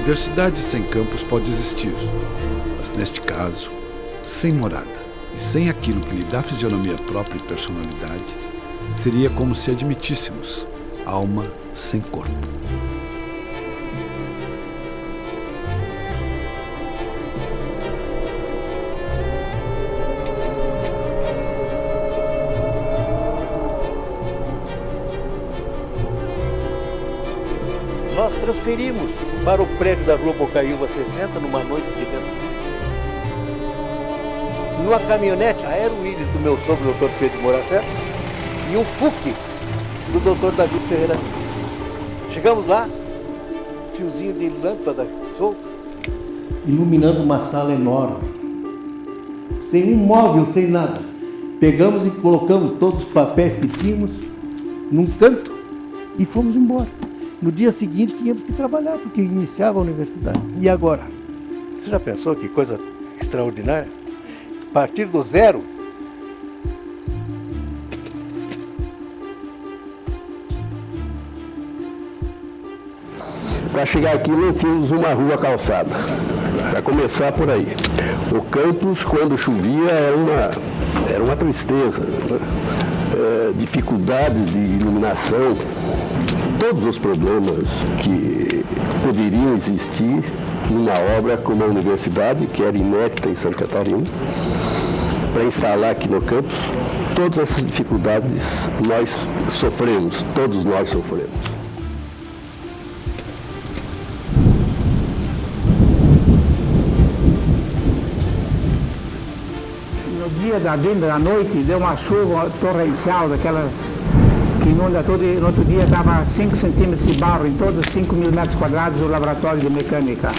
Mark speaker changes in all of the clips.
Speaker 1: universidade sem campus pode existir, mas neste caso, sem morada e sem aquilo que lhe dá fisionomia própria e personalidade, seria como se admitíssemos alma sem corpo.
Speaker 2: Nós transferimos para o prédio da Rua Bocaiúva 60 numa noite de vento sul. Numa caminhonete, a Aero Willis do meu sogro, Dr. Pedro Morafé, e um Fuque do Dr. David Ferreira. Chegamos lá, fiozinho de lâmpada solto, iluminando uma sala enorme, sem um móvel, sem nada. Pegamos e colocamos todos os papéis que tínhamos num canto e fomos embora. No dia seguinte tínhamos que trabalhar, porque iniciava a universidade. E agora? Você já pensou que coisa extraordinária? A partir do zero.
Speaker 3: Para chegar aqui não tínhamos uma rua calçada. Para começar por aí. O campus, quando chovia, era uma tristeza. Dificuldades de iluminação. Todos os problemas que poderiam existir numa obra como a universidade, que era inédita em Santa Catarina, para instalar aqui no campus, todas essas dificuldades nós sofremos, todos nós sofremos.
Speaker 4: No dia da vinda da noite, deu uma chuva torrencial, daquelas que inunda todo, e no outro dia estava 5 centímetros de barro em todos os 5.000 metros quadrados do laboratório de mecânica.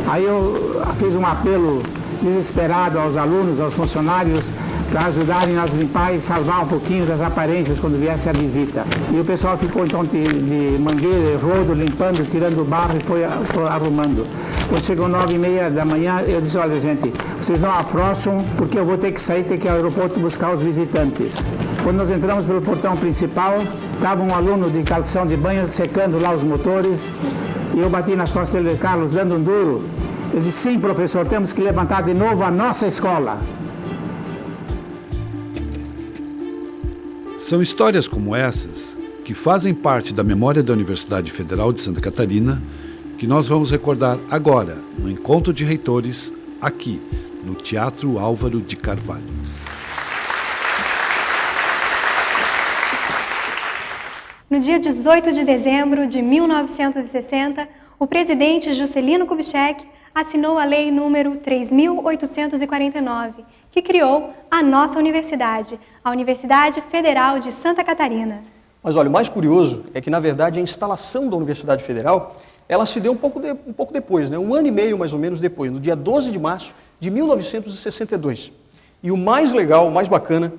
Speaker 4: Aí eu fiz um apelo desesperado aos alunos, aos funcionários, para ajudarem nós a limpar e salvar um pouquinho das aparências quando viesse a visita. E o pessoal ficou então de mangueira, rodo, limpando, tirando o barro e foi arrumando. Quando chegou 9h30 da manhã, eu disse, olha gente, vocês não afrouxam porque eu vou ter que sair, ter que ir ao aeroporto buscar os visitantes. Quando nós entramos pelo portão principal, estava um aluno de calção de banho secando lá os motores, e eu bati nas costas dele, Carlos, dando um duro. Ele disse, sim professor, temos que levantar de novo a nossa escola.
Speaker 1: São histórias como essas, que fazem parte da memória da Universidade Federal de Santa Catarina, que nós vamos recordar agora, no Encontro de Reitores, aqui, no Teatro Álvaro de Carvalho.
Speaker 5: No dia 18 de dezembro de 1960, o presidente Juscelino Kubitschek assinou a Lei número 3.849, que criou a nossa universidade, a Universidade Federal de Santa Catarina.
Speaker 6: Mas olha, o mais curioso é que, na verdade, a instalação da Universidade Federal, ela se deu um pouco depois, né? 1 ano e meio mais ou menos depois, no dia 12 de março de 1962. E o mais legal, o mais bacana,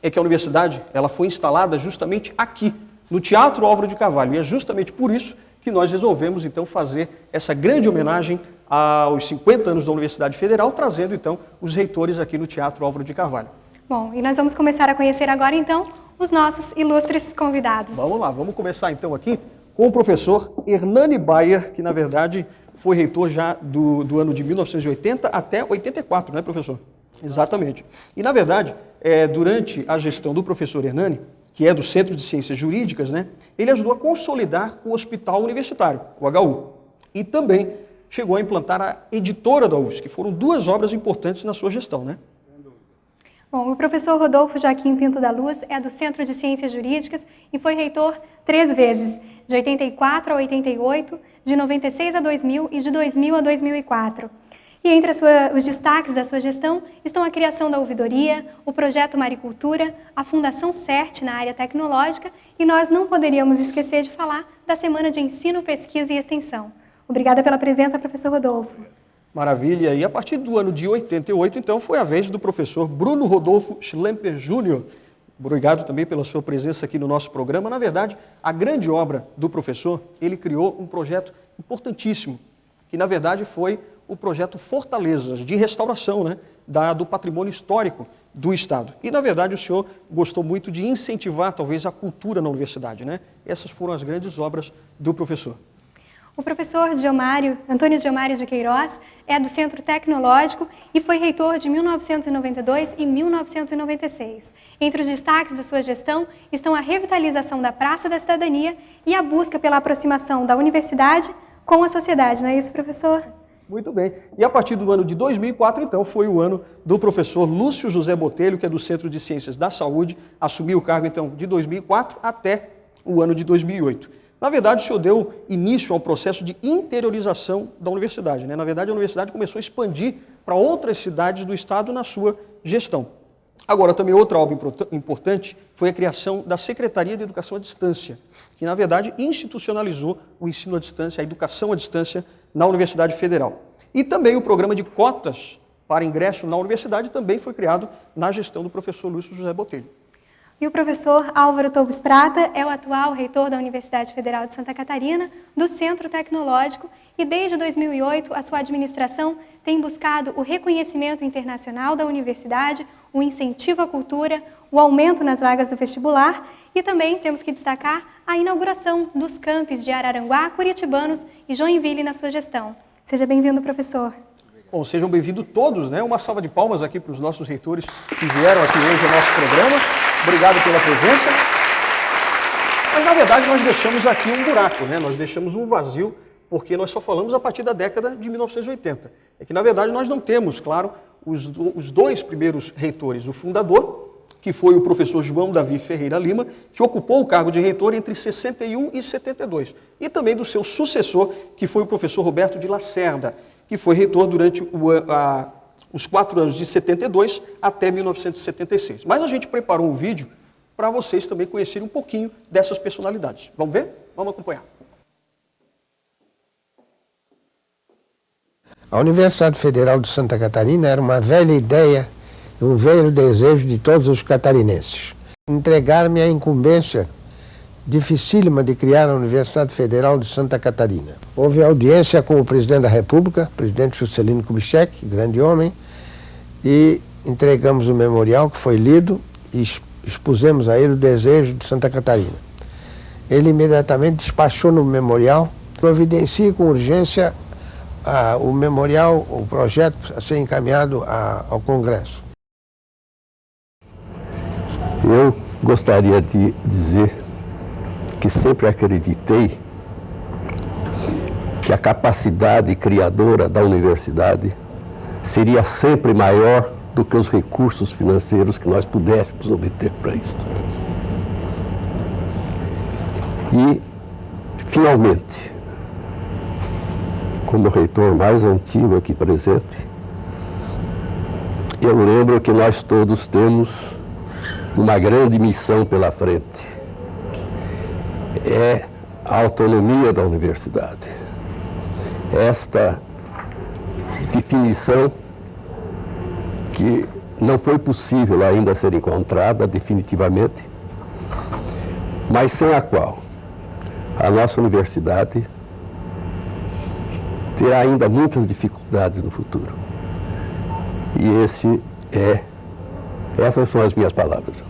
Speaker 6: é que a universidade ela foi instalada justamente aqui, no Teatro Álvaro de Carvalho. E é justamente por isso que nós resolvemos, então, fazer essa grande homenagem aos 50 anos da Universidade Federal, trazendo, então, os reitores aqui no Teatro Álvaro de Carvalho.
Speaker 5: Bom, e nós vamos começar a conhecer agora, então, os nossos ilustres convidados.
Speaker 6: Vamos lá, vamos começar, então, aqui com o professor Hernani Bayer, que, na verdade, foi reitor já do ano de 1980 até 84, né, professor? Exatamente. E, na verdade, durante a gestão do professor Hernani, que é do Centro de Ciências Jurídicas, né, ele ajudou a consolidar o Hospital Universitário, o HU, e também chegou a implantar a editora da UFSC, que foram 2 obras importantes na sua gestão, né?
Speaker 5: Bom, o professor Rodolfo Joaquim Pinto da Luz é do Centro de Ciências Jurídicas e foi reitor 3 vezes, de 84 a 88, de 96 a 2000 e de 2000 a 2004. E entre os destaques da sua gestão estão a criação da ouvidoria, o projeto Maricultura, a Fundação CERT na área tecnológica e nós não poderíamos esquecer de falar da Semana de Ensino, Pesquisa e Extensão. Obrigada pela presença, professor Rodolfo.
Speaker 6: Maravilha. E a partir do ano de 88, então, foi a vez do professor Bruno Rodolfo Schlemper Júnior. Obrigado também pela sua presença aqui no nosso programa. Na verdade, a grande obra do professor, ele criou um projeto importantíssimo, que na verdade foi o projeto Fortalezas, de restauração, né, do patrimônio histórico do Estado. E, na verdade, o senhor gostou muito de incentivar, talvez, a cultura na universidade, né? Essas foram as grandes obras do professor.
Speaker 5: O professor Antônio Diomário de Queiroz é do Centro Tecnológico e foi reitor de 1992 e 1996. Entre os destaques da sua gestão estão a revitalização da Praça da Cidadania e a busca pela aproximação da universidade com a sociedade, não é isso, professor?
Speaker 6: Muito bem. E a partir do ano de 2004, então, foi o ano do professor Lúcio José Botelho, que é do Centro de Ciências da Saúde, assumiu o cargo, então, de 2004 até o ano de 2008. Na verdade, o senhor deu início ao processo de interiorização da universidade, né? Na verdade, a universidade começou a expandir para outras cidades do estado na sua gestão. Agora, também outra obra importante foi a criação da Secretaria de Educação à Distância, que, na verdade, institucionalizou o ensino à distância, a educação à distância na Universidade Federal. E também o programa de cotas para ingresso na universidade também foi criado na gestão do professor Lúcio José Botelho.
Speaker 5: E o professor Álvaro Toubes Prata é o atual reitor da Universidade Federal de Santa Catarina, do Centro Tecnológico, e desde 2008 a sua administração tem buscado o reconhecimento internacional da universidade, o incentivo à cultura, o aumento nas vagas do vestibular e também temos que destacar a inauguração dos campos de Araranguá, Curitibanos e Joinville na sua gestão. Seja bem-vindo, professor.
Speaker 6: Bom, sejam bem-vindos todos, né? Uma salva de palmas aqui para os nossos reitores que vieram aqui hoje ao nosso programa. Obrigado pela presença. Mas, na verdade, nós deixamos aqui um buraco, né? Nós deixamos um vazio, porque nós só falamos a partir da década de 1980. É que, na verdade, nós não temos, claro, os dois primeiros reitores. O fundador, que foi o professor João Davi Ferreira Lima, que ocupou o cargo de reitor entre 61 e 72. E também do seu sucessor, que foi o professor Roberto de Lacerda, que foi reitor durante os 4 anos de 72 até 1976. Mas a gente preparou um vídeo para vocês também conhecerem um pouquinho dessas personalidades. Vamos ver? Vamos acompanhar.
Speaker 7: A Universidade Federal de Santa Catarina era uma velha ideia, um velho desejo de todos os catarinenses. Entregar-me à incumbência dificílima de criar a Universidade Federal de Santa Catarina. Houve audiência com o presidente da República, presidente Juscelino Kubitschek, grande homem, e entregamos o memorial que foi lido e expusemos a ele o desejo de Santa Catarina. Ele imediatamente despachou no memorial, providencie com urgência o memorial, o projeto a ser encaminhado ao Congresso.
Speaker 3: Eu gostaria de dizer que sempre acreditei que a capacidade criadora da universidade seria sempre maior do que os recursos financeiros que nós pudéssemos obter para isso. E, finalmente, como reitor mais antigo aqui presente, eu lembro que nós todos temos uma grande missão pela frente. É a autonomia da universidade. Esta definição que não foi possível ainda ser encontrada definitivamente, mas sem a qual a nossa universidade terá ainda muitas dificuldades no futuro. E essas são as minhas palavras.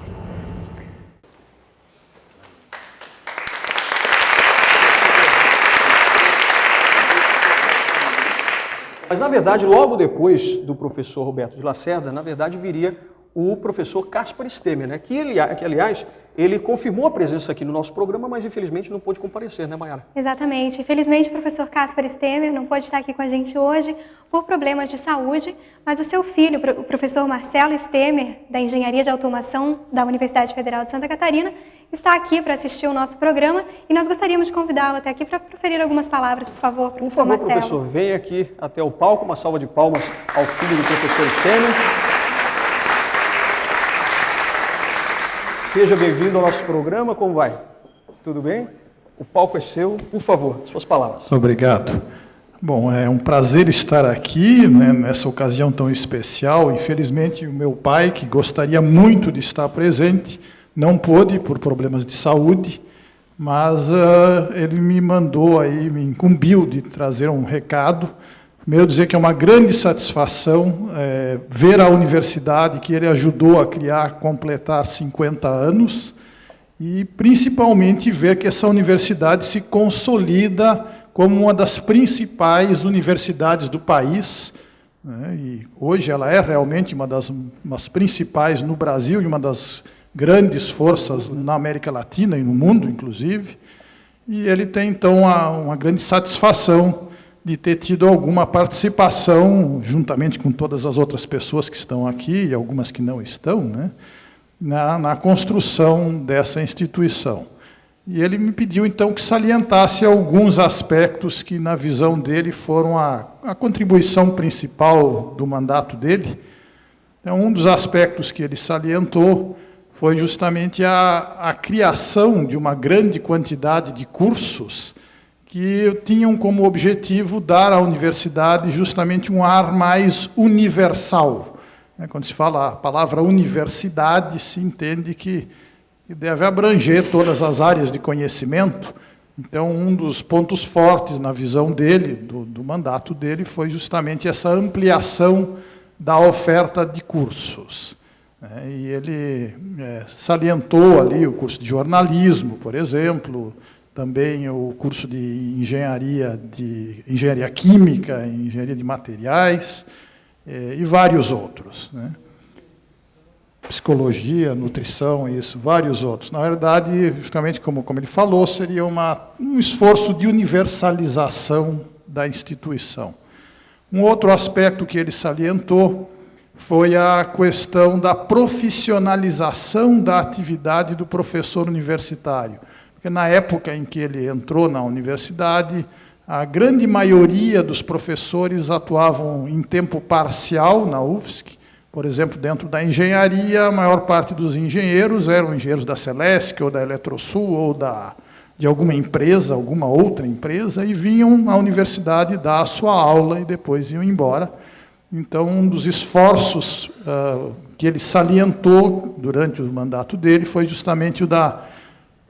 Speaker 6: Mas, na verdade, logo depois do professor Roberto de Lacerda, na verdade, viria o professor Caspar Stemer, né? que, aliás, ele confirmou a presença aqui no nosso programa, mas, infelizmente, não pôde comparecer, né, Mayara?
Speaker 5: Exatamente. Infelizmente, o professor Caspar Stemer não pôde estar aqui com a gente hoje por problemas de saúde, mas o seu filho, o professor Marcelo Stemer, da Engenharia de Automação da Universidade Federal de Santa Catarina, está aqui para assistir o nosso programa e nós gostaríamos de convidá-lo até aqui para proferir algumas palavras, por favor, professor
Speaker 6: Por favor,
Speaker 5: Marcelo.
Speaker 6: professor, venha aqui até o palco, uma salva de palmas ao filho do professor Stemer. Seja bem-vindo ao nosso programa, como vai? Tudo bem? O palco é seu, por favor, suas palavras.
Speaker 8: Obrigado. Bom, é um prazer estar aqui, né, nessa ocasião tão especial. Infelizmente, o meu pai, que gostaria muito de estar presente, não pôde por problemas de saúde, mas ele me mandou aí, me incumbiu de trazer um recado. Primeiro dizer que é uma grande satisfação ver a universidade que ele ajudou a criar, completar 50 anos, e principalmente ver que essa universidade se consolida como uma das principais universidades do país, né, e hoje ela é realmente uma das principais no Brasil e uma das grandes forças na América Latina e no mundo, inclusive. E ele tem, então, uma grande satisfação de ter tido alguma participação, juntamente com todas as outras pessoas que estão aqui, e algumas que não estão, né, na construção dessa instituição. E ele me pediu, então, que salientasse alguns aspectos que, na visão dele, foram a contribuição principal do mandato dele. Então, um dos aspectos que ele salientou foi justamente a criação de uma grande quantidade de cursos que tinham como objetivo dar à universidade justamente um ar mais universal. Quando se fala a palavra universidade, se entende que deve abranger todas as áreas de conhecimento. Então, um dos pontos fortes na visão dele, do mandato dele, foi justamente essa ampliação da oferta de cursos. E ele salientou ali o curso de jornalismo, por exemplo, também o curso de engenharia química, engenharia de materiais, e vários outros, né? Psicologia, nutrição, isso, vários outros. Na verdade, justamente como ele falou, seria um esforço de universalização da instituição. Um outro aspecto que ele salientou foi a questão da profissionalização da atividade do professor universitário. Porque na época em que ele entrou na universidade, a grande maioria dos professores atuavam em tempo parcial na UFSC. Por exemplo, dentro da engenharia, a maior parte dos engenheiros eram engenheiros da Celesc, ou da Eletrosul, ou de alguma empresa, alguma outra empresa, e vinham à universidade dar a sua aula e depois iam embora. Então, um dos esforços que ele salientou durante o mandato dele foi justamente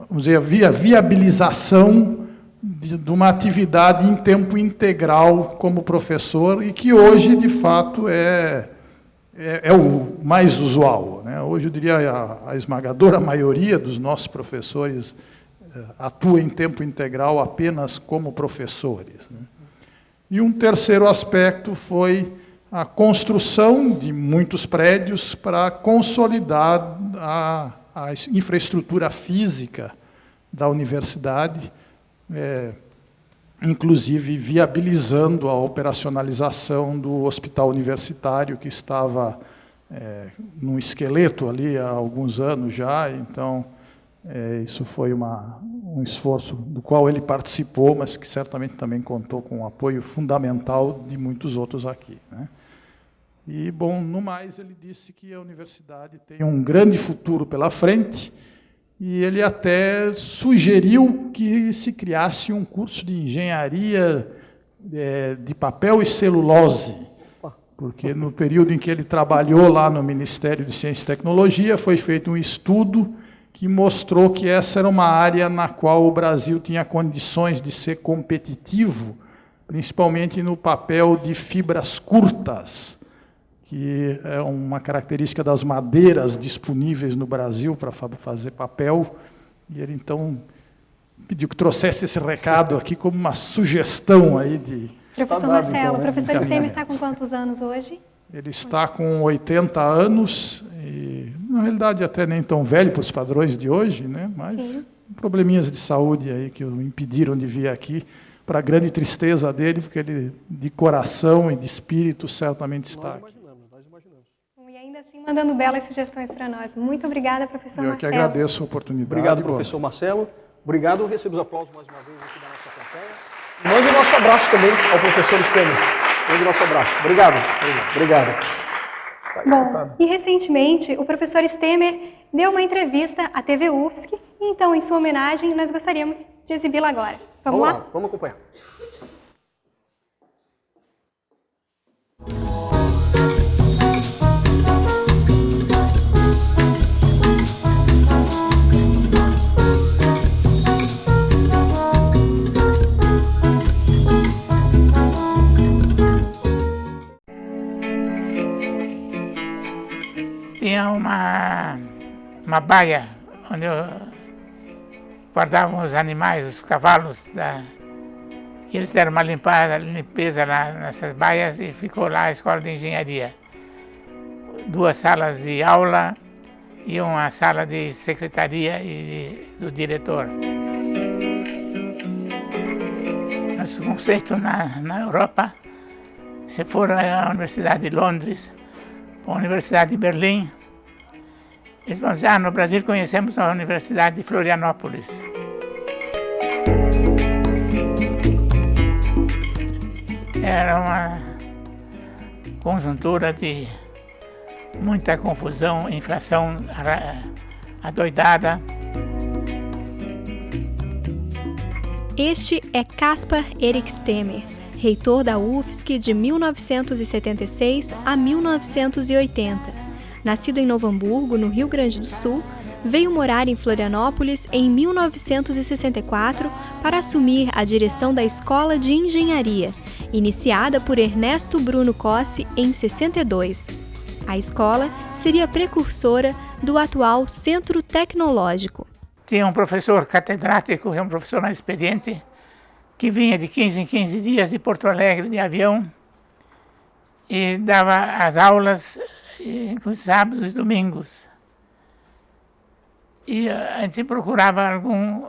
Speaker 8: vamos dizer, a viabilização de uma atividade em tempo integral como professor, e que hoje, de fato, é o mais usual, né? Hoje, eu diria, a esmagadora maioria dos nossos professores atua em tempo integral apenas como professores, né? E um terceiro aspecto foi a construção de muitos prédios para consolidar a infraestrutura física da universidade, inclusive viabilizando a operacionalização do hospital universitário, que estava num esqueleto ali há alguns anos já. Então, isso foi um esforço do qual ele participou, mas que certamente também contou com o apoio fundamental de muitos outros aqui, né? E, bom, no mais, ele disse que a universidade tem um grande futuro pela frente, e ele até sugeriu que se criasse um curso de engenharia de papel e celulose, porque no período em que ele trabalhou lá no Ministério de Ciência e Tecnologia, foi feito um estudo que mostrou que essa era uma área na qual o Brasil tinha condições de ser competitivo, principalmente no papel de fibras curtas, que é uma característica das madeiras disponíveis no Brasil para fazer papel. E ele, então, pediu que trouxesse esse recado aqui como uma sugestão aí de...
Speaker 5: Professor Marcelo, o professor Stemer está com quantos anos hoje?
Speaker 8: Ele está com 80 anos, e, na realidade, até nem tão velho para os padrões de hoje, né? Mas sim, probleminhas de saúde aí que o impediram de vir aqui, para a grande tristeza dele, porque ele, de coração e de espírito, certamente está aqui.
Speaker 5: E ainda assim, mandando belas sugestões para nós. Muito obrigada, professor Marcelo.
Speaker 8: Eu que agradeço a oportunidade.
Speaker 6: Obrigado, professor Marcelo. Obrigado. Recebo os aplausos mais uma vez aqui da nossa plateia. Mande o nosso abraço também ao professor Stemer. Mande o nosso abraço. Obrigado. Obrigado.
Speaker 5: Bom, e recentemente o professor Stemer deu uma entrevista à TV UFSC, e então, em sua homenagem, nós gostaríamos de exibi-la agora. Vamos lá?
Speaker 6: Vamos acompanhar.
Speaker 9: Tinha uma baia onde guardavam os animais, os cavalos, E eles deram uma limpeza lá nessas baias e ficou lá a escola de engenharia. 2 salas de aula e uma sala de secretaria e do diretor. Nosso conceito na Europa, se for a Universidade de Londres, a Universidade de Berlim, eles vão dizer, no Brasil conhecemos a Universidade de Florianópolis. Era uma conjuntura de muita confusão, inflação adoidada.
Speaker 5: Este é Caspar Erich Temer, reitor da UFSC de 1976 a 1980. Nascido em Novo Hamburgo, no Rio Grande do Sul, veio morar em Florianópolis em 1964 para assumir a direção da Escola de Engenharia, iniciada por Ernesto Bruno Cossi em 62. A escola seria precursora do atual Centro Tecnológico.
Speaker 9: Tinha um professor catedrático, um professor mais experiente, que vinha de 15 em 15 dias de Porto Alegre de avião e dava as aulas nos sábados e domingos. E a gente procurava algum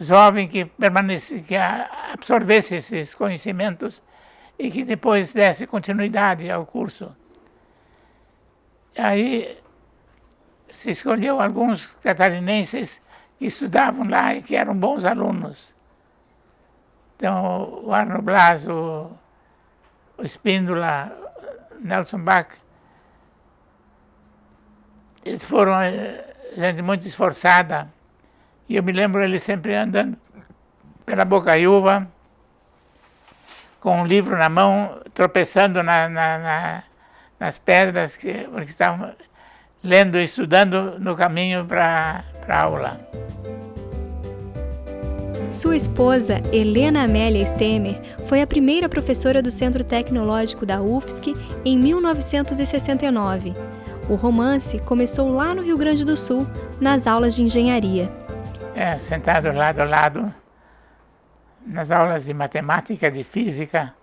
Speaker 9: jovem que absorvesse esses conhecimentos e que depois desse continuidade ao curso. Aí se escolheu alguns catarinenses que estudavam lá e que eram bons alunos. Então, o Arno Blas, o Espíndola, Nelson Bach, eles foram gente muito esforçada. E eu me lembro ele sempre andando pela Bocaiúva, com um livro na mão, tropeçando nas pedras, porque estavam lendo e estudando no caminho para a aula.
Speaker 5: Sua esposa, Helena Amélia Stemer, foi a primeira professora do Centro Tecnológico da UFSC em 1969. O romance começou lá no Rio Grande do Sul, nas aulas de engenharia.
Speaker 9: Sentado lado a lado, nas aulas de matemática, de física,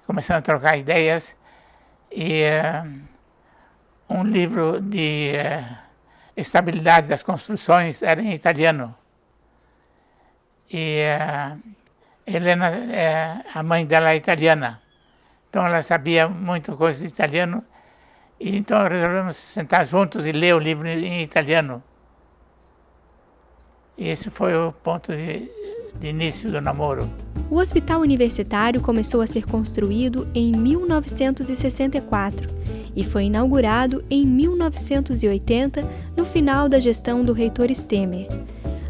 Speaker 9: começando a trocar ideias, e um livro de estabilidade das construções era em italiano. E Helena, a mãe dela é italiana, então ela sabia muito coisa de italiano, e então resolvemos sentar juntos e ler o livro em italiano. E esse foi o ponto de início do namoro.
Speaker 5: O hospital universitário começou a ser construído em 1964 e foi inaugurado em 1980, no final da gestão do reitor Stemer.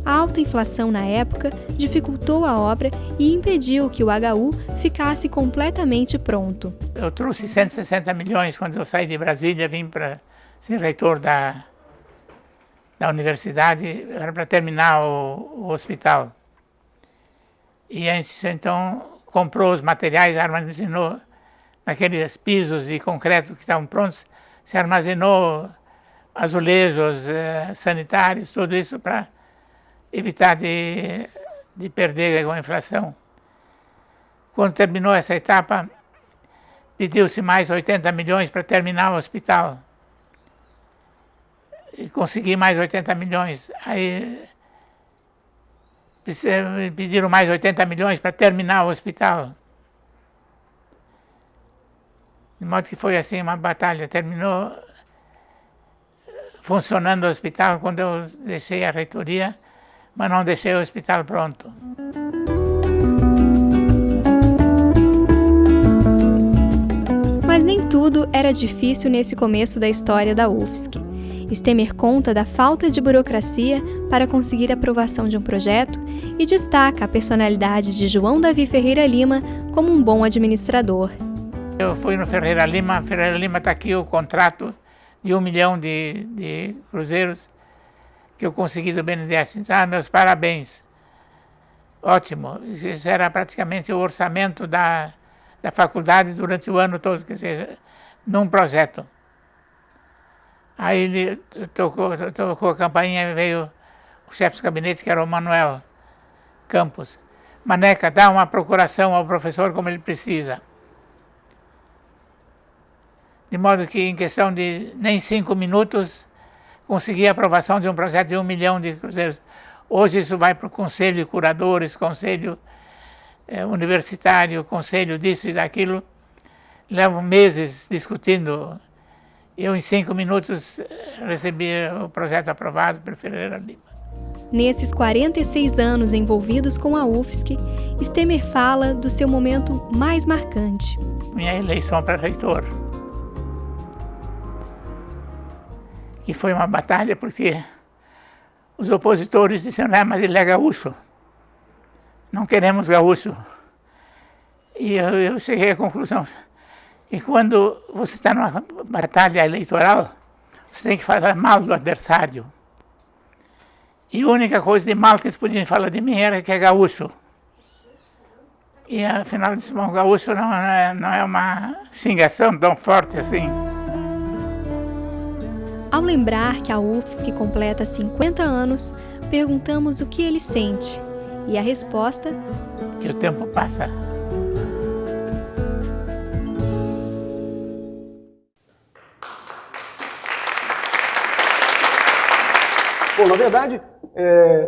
Speaker 5: A alta inflação na época dificultou a obra e impediu que o HU ficasse completamente pronto.
Speaker 9: Eu trouxe 160 milhões quando eu saí de Brasília, vim para ser reitor da universidade, para terminar o hospital. E a gente então comprou os materiais, armazenou naqueles pisos de concreto que estavam prontos, se armazenou azulejos sanitários, tudo isso para evitar de perder com a inflação. Quando terminou essa etapa, pediu-se mais 80 milhões para terminar o hospital. E consegui mais 80 milhões. Aí pediram mais 80 milhões para terminar o hospital. De modo que foi assim uma batalha. Terminou funcionando o hospital quando eu deixei a reitoria, mas não deixei o hospital pronto.
Speaker 5: Mas nem tudo era difícil nesse começo da história da UFSC. Stemer conta da falta de burocracia para conseguir a aprovação de um projeto e destaca a personalidade de João Davi Ferreira Lima como um bom administrador.
Speaker 9: Eu fui no Ferreira Lima está aqui o contrato de 1 milhão de cruzeiros que eu consegui do BNDES. Meus parabéns. Ótimo. Isso era praticamente o orçamento da faculdade durante o ano todo, quer dizer, num projeto. Aí ele tocou a campainha e veio o chefe de gabinete, que era o Manuel Campos. Maneca, dá uma procuração ao professor como ele precisa. De modo que, em questão de nem 5 minutos, consegui a aprovação de um projeto de 1 milhão de cruzeiros. Hoje isso vai para o conselho de curadores, conselho universitário, conselho disso e daquilo. Levo meses discutindo. Eu, em 5 minutos, recebi o projeto aprovado pelo Ferreira Lima.
Speaker 5: Nesses 46 anos envolvidos com a UFSC, Stemmer fala do seu momento mais marcante.
Speaker 9: Minha eleição para reitor. Que foi uma batalha porque os opositores disseram, mas ele é gaúcho. Não queremos gaúcho. E eu cheguei à conclusão, que quando você está numa batalha eleitoral, você tem que falar mal do adversário. E a única coisa de mal que eles podiam falar de mim era que é gaúcho. E afinal, eu disse, bom, gaúcho não é uma xingação tão forte assim.
Speaker 5: Ao lembrar que a UFSC completa 50 anos, perguntamos o que ele sente. E a resposta...
Speaker 9: que o tempo passa.
Speaker 6: Bom, na verdade,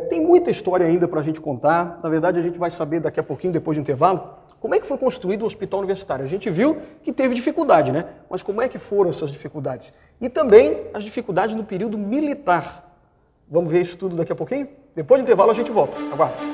Speaker 6: tem muita história ainda para a gente contar. Na verdade, a gente vai saber daqui a pouquinho, depois do intervalo, como é que foi construído o hospital universitário. A gente viu que teve dificuldade, né? Mas como é que foram essas dificuldades? E também as dificuldades no período militar. Vamos ver isso tudo daqui a pouquinho? Depois do intervalo a gente volta. Aguarda.